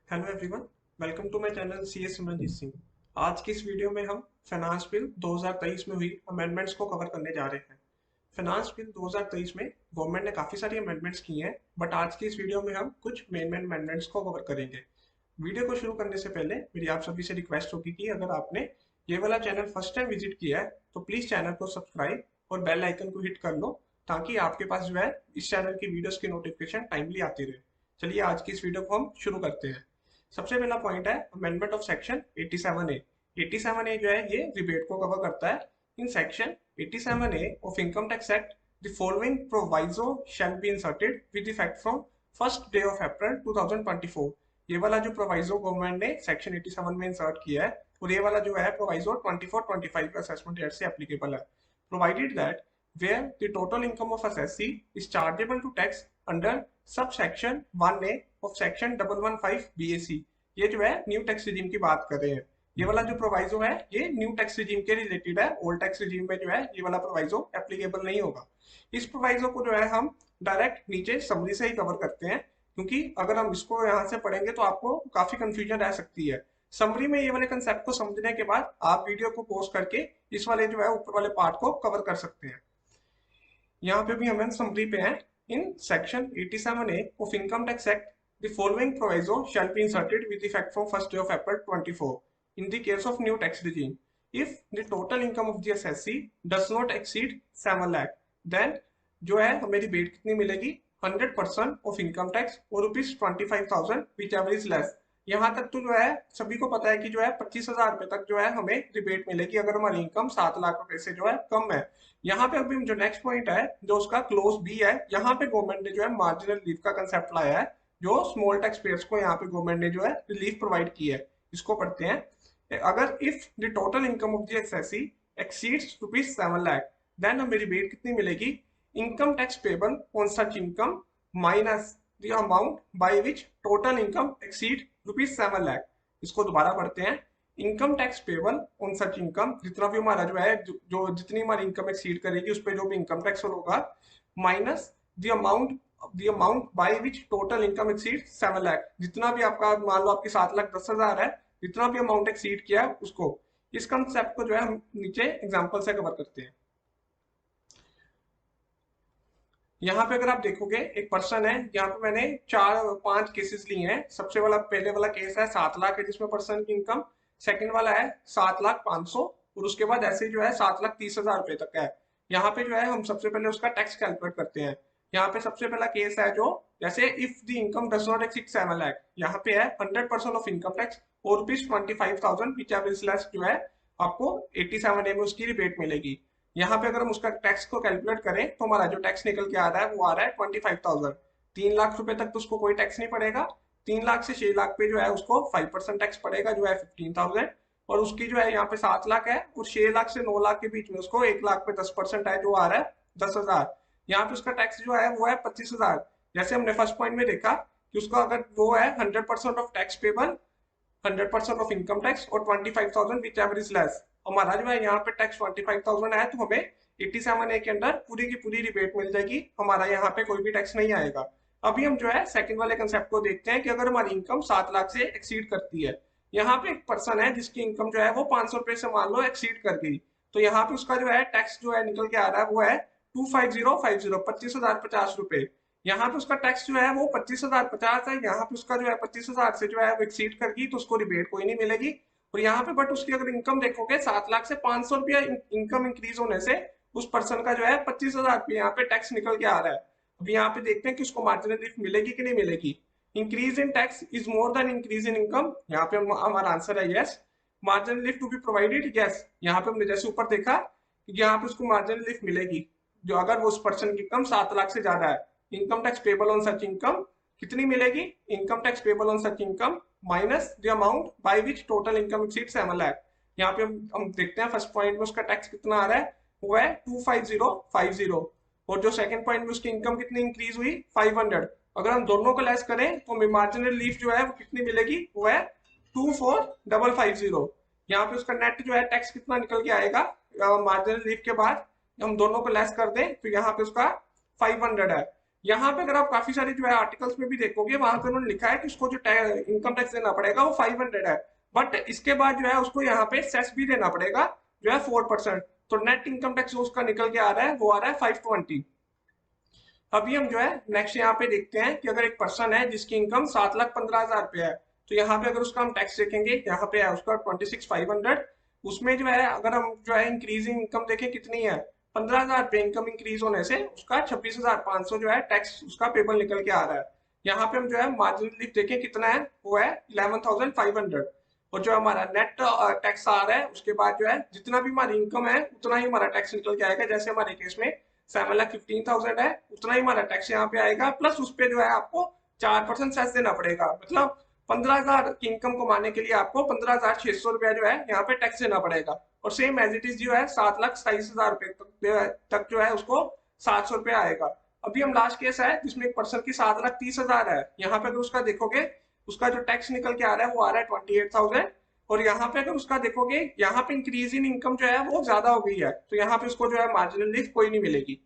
Hello everyone, welcome to my channel CS Simranjeet Singh. आज की इस वीडियो में हम फाइनेंस बिल 2023 में हुई अमेंडमेंट्स को कवर करने जा रहे हैं। फाइनेंस बिल 2023 में गवर्नमेंट ने काफ़ी सारी अमेंडमेंट्स की हैं, बट आज की इस वीडियो में हम कुछ मेन अमेंडमेंट्स को कवर करेंगे। वीडियो को शुरू करने से पहले मेरी आप सभी से रिक्वेस्ट होगी कि अगर आपने ये वाला चैनल फर्स्ट टाइम विजिट किया है तो प्लीज़ चैनल को सब्सक्राइब और बेल आइकन को हिट कर लो, ताकि आपके पास जो है इस चैनल की वीडियोस की नोटिफिकेशन टाइमली आती रहे। चलिए आज की इस वीडियो को हम शुरू करते हैं। सबसे पहला पॉइंट है amendment of section 87A। 87A जो है ये रिबेट को कवर करता है। In section 87A of income tax act the following proviso shall be inserted with effect from first day of April 2024। ये वाला जो प्रोवाइजो गवर्नमेंट ने सेक्शन 87 में इंसर्ट किया है, और ये वाला जो है प्रोवाइजो 24-25 का असेसमेंट ईयर से एप्लीकेबल है। Provided that where the total income of assessee is chargeable to tax under subsection 1A of section 115 BAC। ये जो है न्यू टैक्स रिजीम की बात कर रहे हैं। ये वाला जो प्रोवाइजो है ये न्यू टैक्स रिजीम के रिलेटेड है। ओल्ड टैक्स रिजीम में जो है ये वाला प्रोवाइजो एप्लीकेबल नहीं होगा। इस प्रोवाइजो को जो है हम डायरेक्ट नीचे समरी से ही कवर करते हैं, क्योंकि अगर हम इसको यहाँ से पढ़ेंगे तो आपको काफी कंफ्यूजन रह सकती है। समरी में ये वाले कंसेप्ट को समझने के बाद आप वीडियो को पॉज करके इस वाले जो है ऊपर वाले पार्ट को कवर कर सकते हैं। यहाँ पे भी हमें समरी पे है। In section 87A of income tax act the following proviso shall be inserted with effect from first day of April 24 in the case of new tax regime if the total income of the assessee does not exceed 7 lakh, then जो है हमें rebate कितनी मिलेगी 100% of income tax और ₹25,000 which ever is less. यहाँ तक तो जो है सभी को पता है कि जो है 25,000 रुपए तक जो है हमें रिबेट मिलेगी अगर हमारी इनकम 7 लाख रुपए से जो है कम है। यहाँ पे अभी जो नेक्स्ट पॉइंट है जो उसका क्लोज बी है, यहाँ पे गवर्नमेंट ने जो है मार्जिनल रिलीफ का कंसेप्ट लाया है, जो स्मॉल टैक्स पेयर्स को यहाँ पे गवर्नमेंट ने जो है रिलीफ प्रोवाइड की है। इसको पढ़ते हैं। अगर if the total income of the assessee exceeds ₹7 lakh, then हमें रिबेट कितनी मिलेगी income tax payable on such income minus the amount by which total income exceed ₹7 lakh. इसको दोबारा पढ़ते हैं। Income tax payable on such income, जितना भी हमारा जो है जो जितनी हमारी इनकम एक्सीड करेगी उस पर जो भी इनकम टैक्स होगा, minus the amount by which total income exceed 7 lakh. जितना भी आपका मान लो आपकी 7,10,000 है, जितना भी अमाउंट एक्सीड किया है उसको। इस कंसेप्ट को जो है हम नीचे एग्जांपल से कवर करते हैं। यहाँ पे अगर आप देखोगे एक पर्सन है, यहाँ पे मैंने 4-5 केसेस लिए हैं। सबसे वाला पहले वाला केस है 7 लाख है जिसमें पर्सन की इनकम, सेकंड वाला है 7,05,000, और उसके बाद ऐसे जो है 7,30,000 रुपए तक है। यहाँ पे जो है हम सबसे पहले उसका टैक्स कैलकुलेट करते हैं। यहाँ पे सबसे पहला केस है जो जैसे if the income does not exceed 7 lakh, यहाँ पे है 100% ऑफ इनकम टैक्स और ₹25,000 विच एवरेज लेस जो है आपको 87A में उसकी रिबेट मिलेगी। यहाँ पे अगर हम उसका टैक्स को कैलकुलेट करें तो हमारा जो टैक्स निकल के आ रहा है वो आ रहा है 25,000। 3 लाख रुपए तक तो उसको कोई टैक्स नहीं पड़ेगा। 3 लाख से 6 लाख पे जो है उसको 5% टैक्स पड़ेगा जो है 15,000, और उसकी जो है यहाँ पे 7 लाख है और 6 लाख से 9 लाख के बीच में उसको 1 लाख पे 10% है जो आ रहा है 10,000। यहाँ पे उसका टैक्स जो है वो है 25,000। जैसे हमने फर्स्ट पॉइंट में देखा कि उसका अगर वो है 100% of tax payable, 100% of income tax और 25,000 विच एवर इज लेस। हमारा जो है यहाँ पे टैक्स 25,000 है तो हमें 87A के अंदर पूरी की पूरी रिबेट मिल जाएगी, हमारा यहाँ पे कोई भी टैक्स नहीं आएगा। अभी हम जो है सेकंड वाले कंसेप्ट को देखते हैं कि अगर हमारी इनकम 7 लाख से एक्सीड करती है। यहाँ पे एक पर्सन है जिसकी इनकम जो है वो 500 रुपए से मान लो एक्सीड कर गई, तो यहाँ पे उसका जो है टैक्स जो है निकल के आ रहा है वो है 25050 ₹25,050। यहाँ पे उसका टैक्स जो है वो 25,050 है। यहाँ पे उसका जो है 25,000 से जो है वो एक्सीड कर गई तो उसको रिबेट कोई नहीं मिलेगी। और यहाँ पे बट उसकी अगर इनकम देखोगे 7 लाख से 500 रुपया इनकम इंक्रीज होने से उस पर्सन का जो है 25,000 रुपया यहाँ पे टैक्स निकल के आ रहा है। अभी यहाँ पे देखते हैं कि उसको मार्जिनल रिलीफ मिलेगी कि नहीं मिलेगी। Increase in tax is more than increase in income, यहाँ पे हमारा आंसर है yes. Marginal relief to be provided, yes. यहाँ पे हमने जैसे ऊपर देखा कि यहाँ पे उसको मार्जिनल रिलीफ मिलेगी जो अगर वो उस पर्सन की इनकम 7 लाख से ज्यादा है। Income tax payable on such income कितनी मिलेगी, income tax payable on such income minus the amount by which total income exceed 7 lakh. यहाँ पे हम देखते हैं फर्स्ट पॉइंट में उसका टैक्स कितना आ रहा है वो है 25050, और जो सेकंड पॉइंट में उसकी इनकम कितनी इंक्रीज हुई 500। अगर हम दोनों को लेस करें तो हमें मार्जिनल रिलीफ जो है वो कितनी मिलेगी वो है 24550। यहाँ पे उसका नेट जो है टैक्स कितना निकल के आएगा मार्जिनल रिलीफ के बाद हम दोनों को लेस कर दें तो यहाँ पे उसका 500 है। यहाँ पे अगर आप काफी सारे जो है आर्टिकल्स में भी देखोगे, वहां पे उन्होंने लिखा है कि उसको जो इनकम टैक्स देना पड़ेगा वो 500 है, बट इसके बाद जो है उसको यहाँ पे सेस भी देना पड़ेगा जो है 4%। तो नेट इनकम टैक्स उसका निकल के आ रहा है, वो आ रहा है 520। अभी हम जो है नेक्स्ट यहाँ पे देखते हैं कि अगर एक पर्सन है जिसकी इनकम 7,15,000 रुपया है, तो यहाँ पे अगर उसका हम टैक्स देखेंगे, यहाँ पे है उसका 26,500। उसमें जो है अगर हम जो है इंक्रीजिंग इनकम देखें कितनी है, 15,000 रुपये इनकम इंक्रीज होने से उसका 26,500 जो है टैक्स उसका पेबल निकल के आ रहा है। यहाँ पे हम जो है मार्जिनल रिलीफ देखें कितना है, वो है 11,500। और जो हमारा नेट टैक्स आ रहा है उसके बाद जो है जितना भी हमारी इनकम है उतना ही हमारा टैक्स निकल के आएगा। जैसे हमारे केस में 7,15,000 है, उतना ही हमारा टैक्स यहाँ पे आएगा, प्लस उस पे जो है आपको 4% सेस देना पड़ेगा। मतलब 15,000 की इनकम कमाने के लिए आपको 15,600 रुपया जो है यहाँ पे टैक्स देना पड़ेगा। और सेम एज इट इज जो है 7,27,000 रुपये तक जो है उसको 700 रुपया आएगा। अभी हम लास्ट केस है जिसमें एक पर्सन की 7,30,000 है, यहाँ पे अगर उसका देखोगे उसका जो टैक्स निकल के आ रहा है वो आ रहा है 28,000। और यहाँ पे अगर उसका देखोगे, यहाँ पे इंक्रीज इन इनकम जो है वो ज्यादा हो गई है, तो यहाँ पे उसको जो है मार्जिनल रिलीफ कोई नहीं मिलेगी।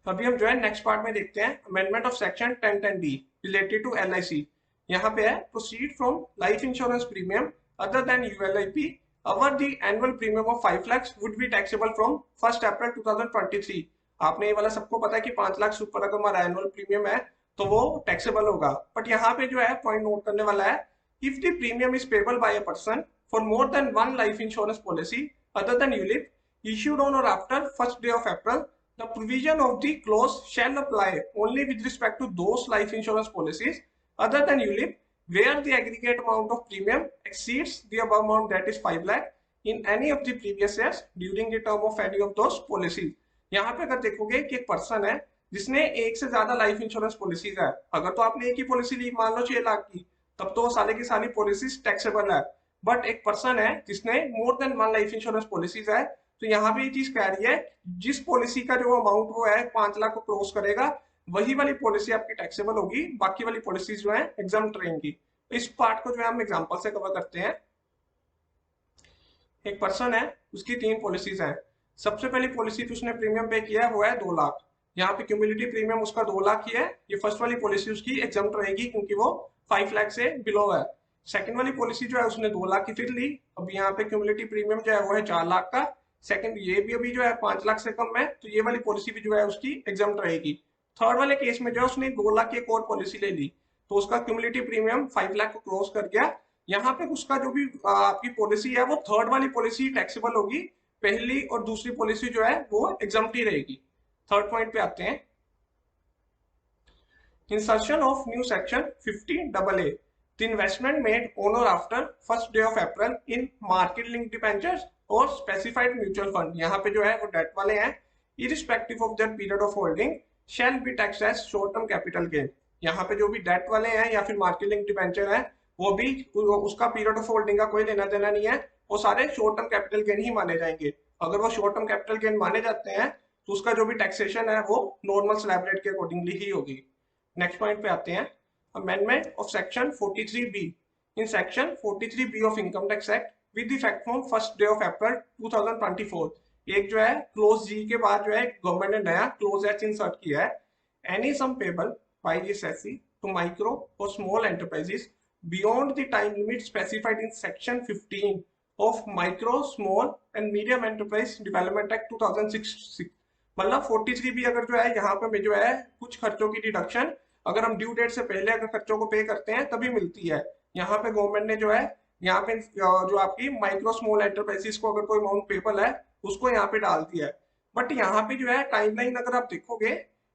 अभी हम जो है नेक्स्ट पार्ट में देखते हैं amendment of section 1010D related to LIC। यहाँ पे है proceed from life insurance premium other than ULIP our the annual premium of 5 lakh would be taxable from 1 April 2023। आपने ये वाला सबको पता है कि 5 लाख से ऊपर अगर हमारा एनुअल प्रीमियम है तो वो टैक्सेबल होगा। बट यहाँ पे जो है पॉइंट नोट करने वाला है, if the premium is payable by a person for more than one life insurance policy other than ULIP issued on or after first day of April, the provision of the clause shall apply only with respect to those life insurance policies other than ULIP where the aggregate amount of premium exceeds the above amount, that is 5 lakh, in any of the previous years during the term of any of those policies। यहाँ पे अगर देखोगे कि एक person है जिसने एक से ज्यादा लाइफ इंश्योरेंस पॉलिसीज है, अगर तो आपने एक ही पॉलिसी ली मान लो 6 लाख की, तब तो सारे की सारी पॉलिसीज टैक्सेबल है। बट एक पर्सन है जिसने more than one life insurance policies है, तो यहाँ पे ये चीज कह रही है जिस पॉलिसी का जो अमाउंट वो है 5 लाख को क्रॉस करेगा वही वाली पॉलिसी आपकी टैक्सेबल होगी, बाकी वाली पॉलिसीज जो है एग्जाम्प्ट रहेंगी। इस पार्ट को जो है हम एग्जांपल से कवर करते हैं। एक पर्सन है, उसकी 3 पॉलिसीज हैं। सबसे पहली पॉलिसी पे उसने प्रीमियम पे किया है वो है 2 लाख। यहाँ पे क्यूमुलेटिव प्रीमियम उसका 2 लाख ही है। ये फर्स्ट वाली पॉलिसी उसकी एग्जाम्प्ट रहेगी क्योंकि वो 5 लाख से बिलो है। सेकंड वाली पॉलिसी जो है उसने 2 लाख की फिर ली, अब यहाँ पे क्यूमुलेटिव प्रीमियम जो है वो है 4 लाख का। सेकंड ये भी अभी जो है 5 लाख से कम है, तो ये वाली पॉलिसी भी जो है उसकी एग्जाम्प्ट रहेगी। थर्ड वाले केस में जो है उसने 2 लाख की एक और पॉलिसी ले ली, तो उसका क्यूमुलेटिव प्रीमियम 5 लाख को क्रॉस कर गया। यहाँ पे उसका जो भी आपकी पॉलिसी है वो थर्ड वाली पॉलिसी टैक्सेबल होगी, पहली और दूसरी पॉलिसी जो है वो एग्जाम्प्ट ही रहेगी। थर्ड पॉइंट पे आते हैं, insertion of new section 50AA, the investment made on or after first day of April in market linked debentures और specified mutual fund, यहाँ पे जो है वो डेट वाले हैं, irrespective of their period of holding shall be taxed as short term capital gain। यहाँ पे जो भी डेट वाले हैं या फिर मार्केट लिंक डिबेंचर है वो भी उसका पीरियड ऑफ होल्डिंग का कोई लेना देना नहीं है, वो सारे शॉर्ट टर्म कैपिटल गेन ही माने जाएंगे। अगर वो शॉर्ट टर्म कैपिटल गेन माने जाते हैं तो उसका जो भी टैक्सेशन है वो नॉर्मल स्लैब रेट के अकॉर्डिंगली ही होगी। नेक्स्ट पॉइंट पे आते हैं, amendment of section 43B। in section 43B of income tax act with effect from first day of April 2024, एक जो है क्लोज जी के बाद जो है गवर्नमेंट ने नया क्लोज एच इंसर्ट किया है, any sum payable by this SC to micro और small enterprises beyond the time limit specified in section 15 of micro small and medium enterprise development act 2006। मतलब 43B अगर जो है यहाँ पे जो है कुछ खर्चों की डिडक्शन अगर हम ड्यू डेट से पहले अगर खर्चों को पे करते हैं तभी मिलती है। यहाँ पे गवर्नमेंट ने जो है यहाँ पे जो आपकी माइक्रो स्मॉल एंटरप्राइजेस को अगर कोई अमाउंट पेबल है उसको यहाँ पे डाल दिया है। बट यहाँ पे जो है टाइमलाइन अगर आप देखोगे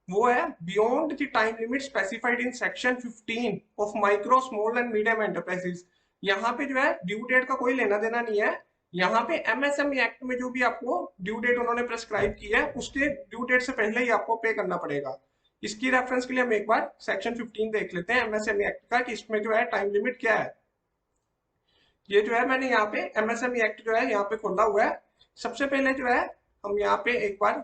वो है beyond the time limit specified in section 15 of micro small and medium enterprises. यहाँ पे जो है ड्यू डेट का कोई लेना देना नहीं है। यहाँ पे MSME एक्ट में जो भी आपको ड्यू डेट उन्होंने प्रेस्क्राइब की है उसके ड्यू डेट से पहले ही आपको पे करना पड़ेगा। इसकी रेफरेंस के लिए हम एक बार सेक्शन 15 देख लेते हैं MSME एक्ट का कि इसमें जो है टाइम लिमिट क्या है। ये जो है मैंने यहाँ पे MSME एक्ट जो है यहाँ पे खोला हुआ है। सबसे पहले जो है हम यहाँ पे एक बार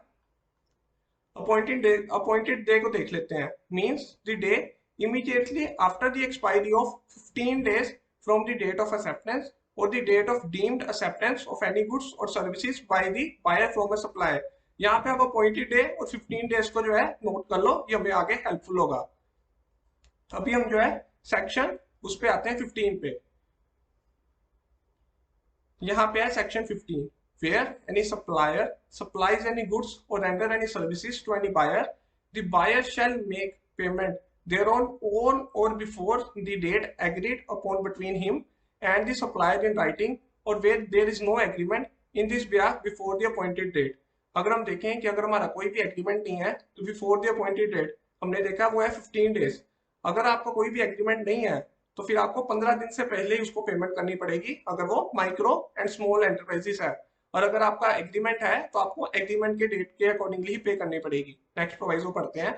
अपॉइंटेड डे को देख लेते हैं। Means the day immediately after the expiry of 15 days from the date of acceptance और the date of deemed acceptance of any goods और services by the buyer from a supplier. यहाँ पे आप appointed day और 15 days को जो है note कर लो, ये हमें आगे हेल्पफुल होगा। अभी हम जो है सेक्शन उस पे आते हैं 15 पे। यहाँ पे है section 15, where any supplier supplies any goods और render any services to any buyer, the buyer shall make payment there on or before the date agreed upon between him and the supplier in writing, or where there is no agreement in this behalf before the appointed date। अगर हम देखें कि अगर हमारा कोई भी agreement नहीं है तो बिफोर द अपॉइंटेड डेट हमने देखा वो है 15 डेज। अगर आपका कोई भी एग्रीमेंट नहीं है तो फिर आपको 15 दिन से पहले ही उसको पेमेंट करनी पड़ेगी, अगर वो माइक्रो एंड स्मॉल एंटरप्राइजेस है। और अगर आपका एग्रीमेंट है तो आपको एग्रीमेंट के डेट के अकॉर्डिंगली ही पे करनी पड़ेगी। नेक्स्ट प्रोवाइजो पढ़ते हैं।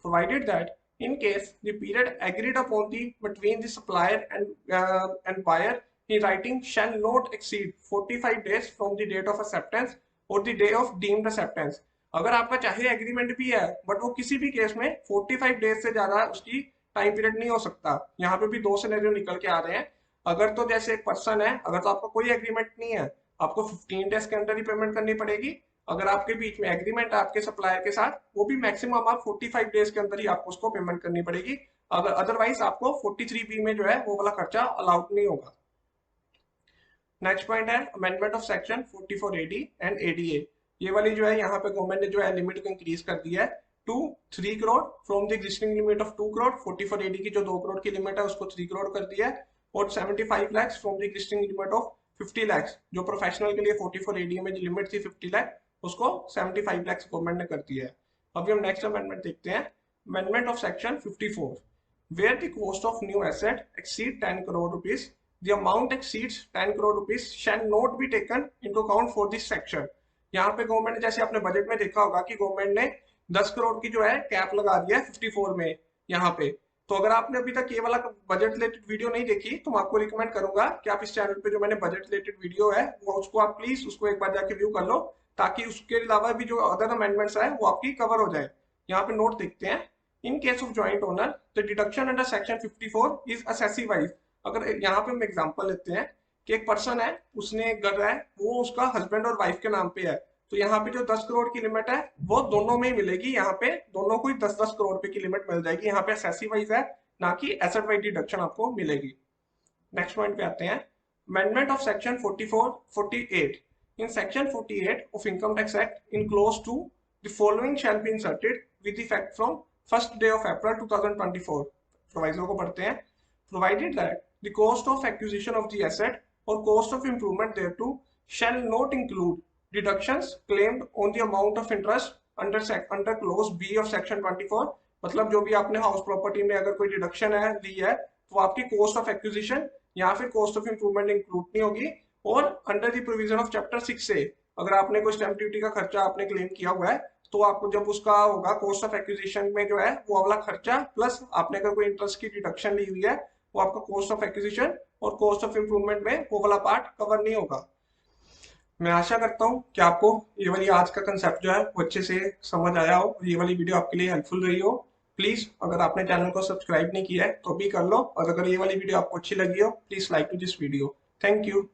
Provided that in case the period agreed upon between the supplier and buyer in writing shall not exceed 45 days from the date of acceptance or the day of deemed acceptance। अगर आपका चाहे agreement भी है but वो किसी भी case में 45 days से ज्यादा उसकी टाइम पीरियड नहीं हो सकता। यहाँ पे भी दो सिनेरियो निकल के आ रहे हैं। अगर तो जैसे एक पर्सन है, अगर तो आपका कोई एग्रीमेंट नहीं है, आपको 15 डेज के अंदर ही पेमेंट करनी पड़ेगी। अगर आपके बीच में एग्रीमेंट है आपके सप्लायर के साथ, वो भी मैक्सिमम आप 45 डेज के अंदर ही आपको उसको पेमेंट करनी पड़ेगी। अगर अदरवाइज आपको 43B में जो है वो वाला खर्चा अलाउड नहीं होगा। नेक्स्ट पॉइंट है amendment of section 44AD and ADA। ये वाली जो है यहाँ पे गवर्नमेंट ने जो है लिमिट को इंक्रीज कर दिया है to 3 crore from the existing limit of 2 crore. 44AD की जो 2 करोड़ की लिमिट है उसको 3 करोड़ कर दिया है, और 75 lakh from the existing limit of 50 lakh. जो प्रोफेशनल के लिए 44AD में जो लिमिट थी 50 लाख, उसको 75 लाख गवर्नमेंट ने कर दिया है। अभी हम नेक्स्ट अमेंडमेंट देखते हैं। Amendment of section 54, where the cost of new asset exceed 10 crore rupees, the amount exceeds 10 crore rupees shall not be taken into account for this section। यहाँ पे गवर्नमेंट ने, जैसे आपने बजट में देखा होगा कि गवर्नमेंट ने 10 करोड़ की जो है कैप लगा दिया है 54 में यहाँ पे। तो अगर आपने अभी तक ये वाला बजट रिलेटेड वीडियो नहीं देखी तो मैं आपको रिकमेंड करूंगा कि आप इस चैनल पे जो मैंने बजट रिलेटेड वीडियो है वो उसको आप प्लीज उसको एक बार जाके व्यू कर लो, ताकि उसके अलावा भी जो अदर अमेंडमेंट्स है वो आपकी कवर हो जाए। यहाँ पे नोट देखते हैं। In case of joint owner the deduction under section 54 is assessee wise. अगर यहाँ पे हम एग्जांपल लेते हैं कि एक पर्सन है, उसने एक घर है, वो उसका हस्बैंड और वाइफ के नाम पे है, तो यहाँ पे जो 10 करोड़ की लिमिट है वो दोनों में ही मिलेगी। यहाँ पे दोनों को ही 10-10 करोड़ रुपए की लिमिट मिल जाएगी। यहाँ पे असेसिव वाइज है, ना कि एसेट वाइज डिडक्शन आपको मिलेगी। नेक्स्ट पॉइंट पे आते हैं। Amendment of section 48। In section 48 of Income Tax Act, in clause 2, the following shall be inserted with effect from 1st day of April 2024। प्रोवाइजर को पढ़ते हैं। Provided that the cost of acquisition of the asset or cost of improvement thereto shall not include deductions claimed on the amount of interest under clause B of section 24। मतलब जो भी आपने house property में अगर कोई deduction है ली है तो आपकी कॉस्ट ऑफ एक्विजिशन या फिर कॉस्ट ऑफ इंप्रूवमेंट इंक्लूड नहीं होगी। और under the provision of chapter 6 से अगर आपने कोई स्टैंप ड्यूटी का खर्चा आपने क्लेम किया हुआ है तो आपको जब उसका होगा कॉस्ट ऑफ एक्विजिशन में जो है वो वाला खर्चा प्लस आपने अगर कोई इंटरेस्ट की डिडक्शन ली हुई है वो आपका कॉस्ट ऑफ एक्विजिशन और कॉस्ट ऑफ इंप्रूवमेंट में वो वाला पार्ट कवर नहीं होगा। मैं आशा करता हूँ कि आपको ये वाली आज का कंसेप्ट जो है वो अच्छे से समझ आया हो, ये वाली वीडियो आपके लिए हेल्पफुल रही हो। प्लीज अगर आपने चैनल को सब्सक्राइब नहीं किया है तो भी कर लो, और अगर ये वाली वीडियो आपको अच्छी लगी हो please like to this video. Thank you.